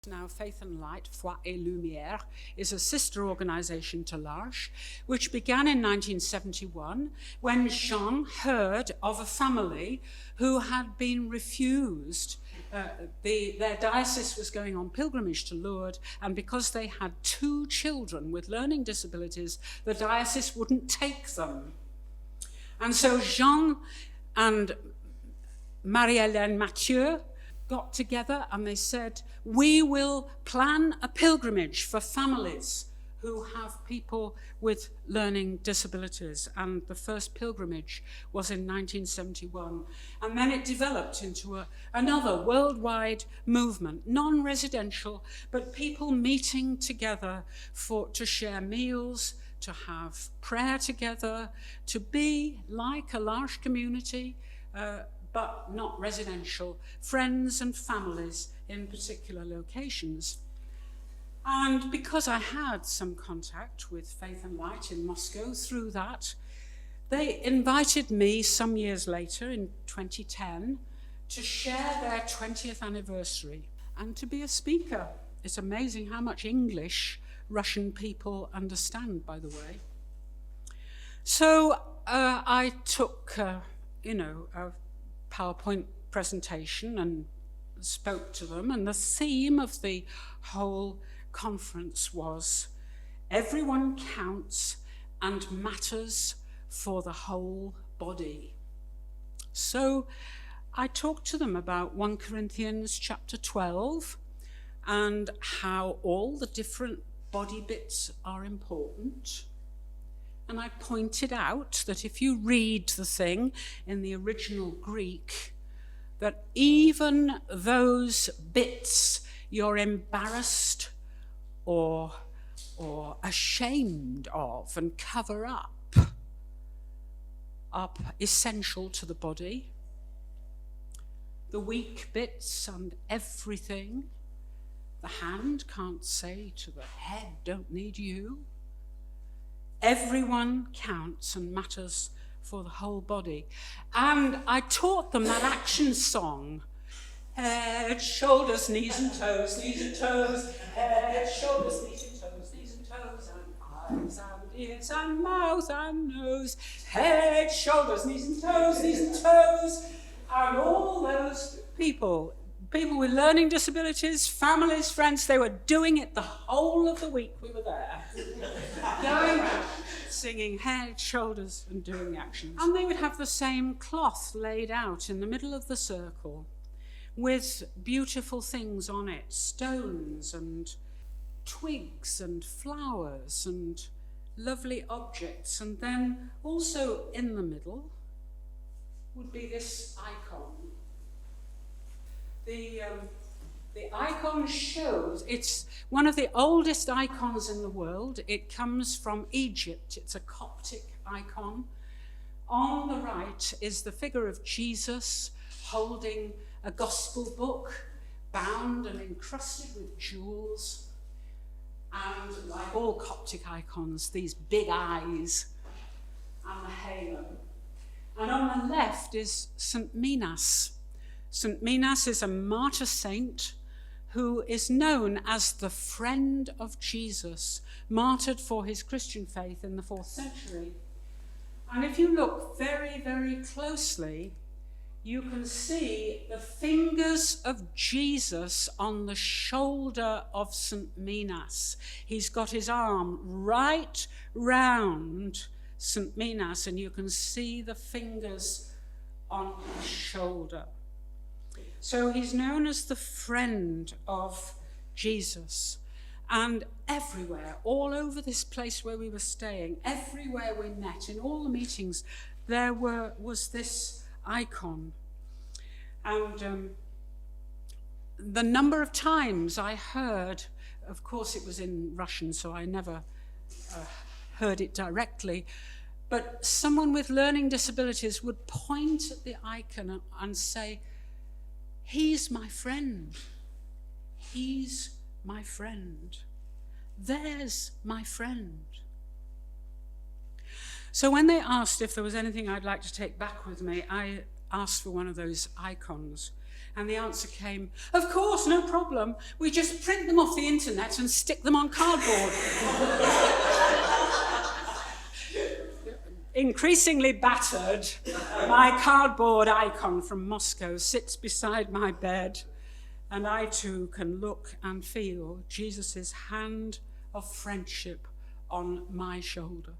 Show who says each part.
Speaker 1: Now, Faith and Light, Foi et Lumiere, is a sister organisation to L'Arche, which began in 1971 when Jean heard of a family who had been refused. Their diocese was going on pilgrimage to Lourdes, and because they had 2 children with learning disabilities, the diocese wouldn't take them. And so Jean and Marie-Hélène Mathieu got together and they said, we will plan a pilgrimage for families who have people with learning disabilities. And the first pilgrimage was in 1971. And then it developed into another worldwide movement, non-residential, but people meeting together to share meals, to have prayer together, to be like a large community, but not residential, friends and families in particular locations. And because I had some contact with Faith and Light in Moscow through that, they invited me some years later in 2010 to share their 20th anniversary and to be a speaker. It's amazing how much English Russian people understand, by the way. So I took, a PowerPoint presentation and spoke to them, and the theme of the whole conference was everyone counts and matters for the whole body. So I talked to them about 1 Corinthians chapter 12 and how all the different body bits are important. And I pointed out that if you read the thing in the original Greek, that even those bits you're embarrassed or ashamed of and cover up are essential to the body. The weak bits and everything. The hand can't say to the head, don't need you. Everyone counts and matters for the whole body. And I taught them that action song. Head, shoulders, knees and toes, head, shoulders, knees and toes, and eyes and ears and mouth and nose. Head, shoulders, knees and toes, and all those people with learning disabilities, families, friends, they were doing it the whole of the week we were there. Going around, singing head, shoulders, and doing the actions. And they would have the same cloth laid out in the middle of the circle with beautiful things on it, stones and twigs and flowers and lovely objects. And then also in the middle would be this icon. The icon shows, it's one of the oldest icons in the world. It comes from Egypt. It's a Coptic icon. On the right is the figure of Jesus holding a gospel book, bound and encrusted with jewels. And like all Coptic icons, these big eyes and the halo. And on the left is St. Minas. St. Minas is a martyr saint who is known as the friend of Jesus, martyred for his Christian faith in the 4th century. And if you look very, very closely, you can see the fingers of Jesus on the shoulder of St. Minas. He's got his arm right round St. Minas, and you can see the fingers on his shoulder. So he's known as the friend of Jesus. And everywhere, all over this place where we were staying, everywhere we met, in all the meetings, there was this icon. And the number of times I heard, of course it was in Russian, so I never heard it directly, but someone with learning disabilities would point at the icon and say, he's my friend. He's my friend. There's my friend. So when they asked if there was anything I'd like to take back with me, I asked for one of those icons. And the answer came, of course, no problem. We just print them off the internet and stick them on cardboard. Increasingly battered, my cardboard icon from Moscow sits beside my bed, and I too can look and feel Jesus' hand of friendship on my shoulder.